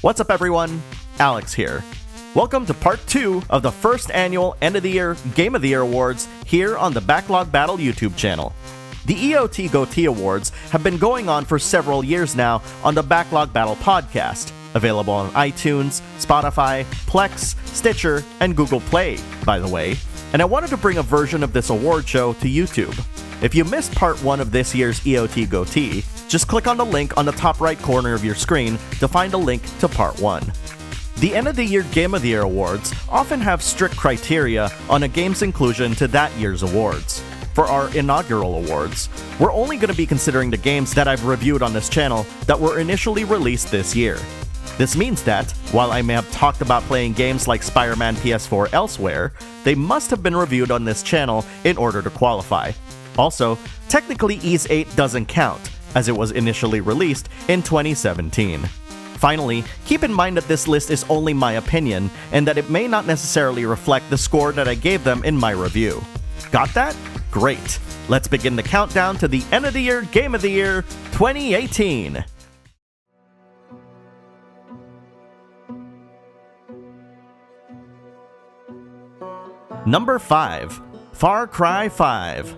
What's up everyone? Alex here. Welcome to part 2 of the first annual End of the Year Game of the Year Awards here on the Backlog Battle YouTube channel. The EOT GOTY Awards have been going on for several years now on the Backlog Battle podcast, available on iTunes, Spotify, Plex, Stitcher, and Google Play, by the way, and I wanted to bring a version of this award show to YouTube. If you missed part 1 of this year's EOT GOTY, just click on the link on the top right corner of your screen to find a link to part 1. The End of the Year Game of the Year Awards often have strict criteria on a game's inclusion to that year's awards. For our inaugural awards, we're only going to be considering the games that I've reviewed on this channel that were initially released this year. This means that, while I may have talked about playing games like Spider-Man PS4 elsewhere, they must have been reviewed on this channel in order to qualify. Also, technically Ys 8 doesn't count, as it was initially released in 2017. Finally, keep in mind that this list is only my opinion, and that it may not necessarily reflect the score that I gave them in my review. Got that? Great! Let's begin the countdown to the End of the Year Game of the Year 2018! Number 5. Far Cry 5.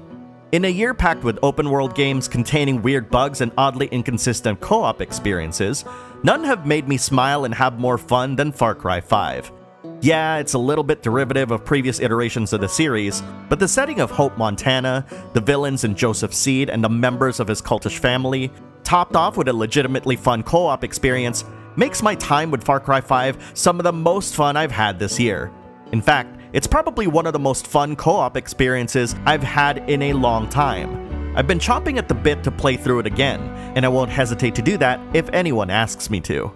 In a year packed with open-world games containing weird bugs and oddly inconsistent co-op experiences, none have made me smile and have more fun than Far Cry 5. Yeah, it's a little bit derivative of previous iterations of the series, but the setting of Hope, Montana, the villains in Joseph Seed and the members of his cultish family, topped off with a legitimately fun co-op experience, makes my time with Far Cry 5 some of the most fun I've had this year. In fact, it's probably one of the most fun co-op experiences I've had in a long time. I've been chomping at the bit to play through it again, and I won't hesitate to do that if anyone asks me to.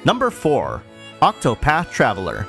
Number 4. Octopath Traveler.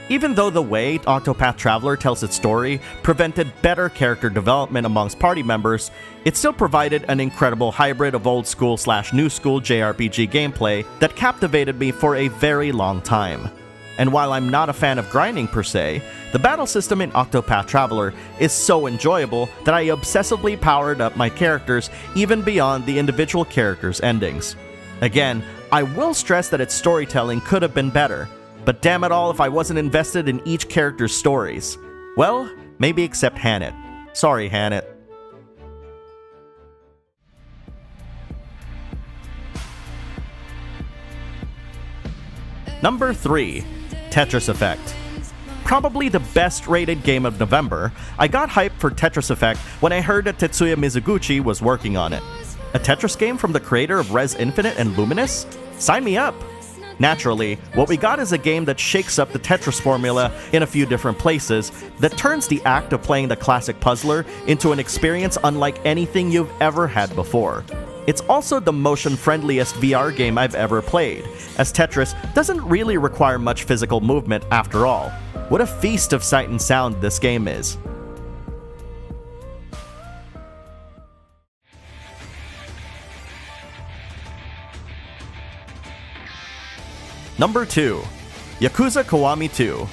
Even though the way Octopath Traveler tells its story prevented better character development amongst party members, it still provided an incredible hybrid of old school / new school JRPG gameplay that captivated me for a very long time. And while I'm not a fan of grinding per se, the battle system in Octopath Traveler is so enjoyable that I obsessively powered up my characters even beyond the individual characters' endings. Again, I will stress that its storytelling could have been better, but damn it all if I wasn't invested in each character's stories. Well, maybe except Hannet. Sorry, Hannet. Number 3. Tetris Effect. Probably the best rated game of November, I got hyped for Tetris Effect when I heard that Tetsuya Mizuguchi was working on it. A Tetris game from the creator of Rez Infinite and Luminous? Sign me up! Naturally, what we got is a game that shakes up the Tetris formula in a few different places, that turns the act of playing the classic puzzler into an experience unlike anything you've ever had before. It's also the motion-friendliest VR game I've ever played, as Tetris doesn't really require much physical movement after all. What a feast of sight and sound this game is. Number 2. Yakuza Kiwami 2.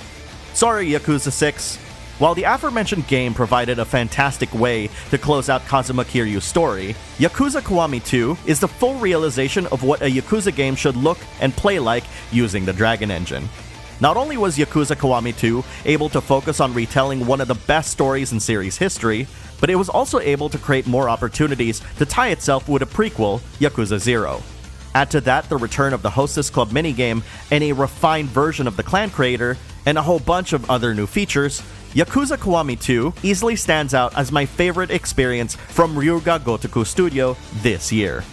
Sorry, Yakuza 6. While the aforementioned game provided a fantastic way to close out Kazuma Kiryu's story, Yakuza Kiwami 2 is the full realization of what a Yakuza game should look and play like using the Dragon Engine. Not only was Yakuza Kiwami 2 able to focus on retelling one of the best stories in series history, but it was also able to create more opportunities to tie itself with a prequel, Yakuza 0. Add to that the return of the Hostess Club minigame and a refined version of the clan creator, and a whole bunch of other new features, Yakuza Kiwami 2 easily stands out as my favorite experience from Ryuga Gotoku Studio this year.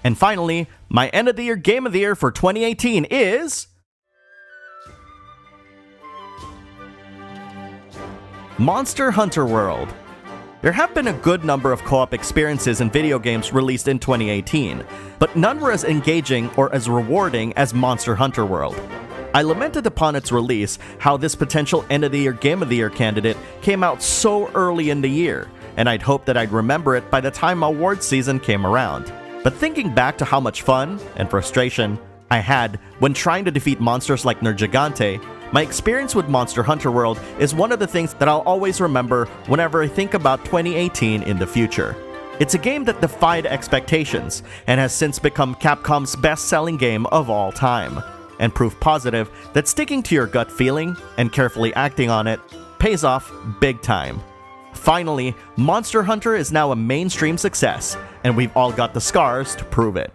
And finally, my End of the Year Game of the Year for 2018 is... Monster Hunter World. There have been a good number of co-op experiences in video games released in 2018, but none were as engaging or as rewarding as Monster Hunter World. I lamented upon its release how this potential end-of-the-year Game of the Year candidate came out so early in the year, and I'd hoped that I'd remember it by the time awards season came around. But thinking back to how much fun and frustration I had when trying to defeat monsters like Nergigante, My experience with Monster Hunter World is one of the things that I'll always remember whenever I think about 2018 in the future. It's a game that defied expectations and has since become Capcom's best-selling game of all time, and proof positive that sticking to your gut feeling and carefully acting on it pays off big time. Finally, Monster Hunter is now a mainstream success, and we've all got the scars to prove it.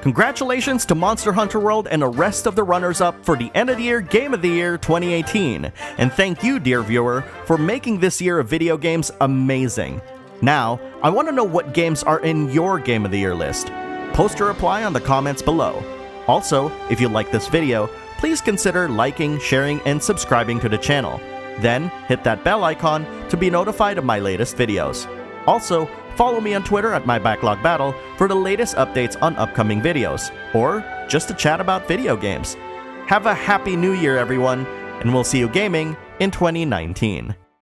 Congratulations to Monster Hunter World and the rest of the runners-up for the End of the Year Game of the Year 2018, and thank you, dear viewer, for making this year of video games amazing. Now, I want to know what games are in your Game of the Year list. Post your reply on the comments below. Also, if you like this video, please consider liking, sharing, and subscribing to the channel. Then, hit that bell icon to be notified of my latest videos. Also, follow me on Twitter at MyBacklogBattle for the latest updates on upcoming videos, or just to chat about video games. Have a happy new year, everyone, and we'll see you gaming in 2019.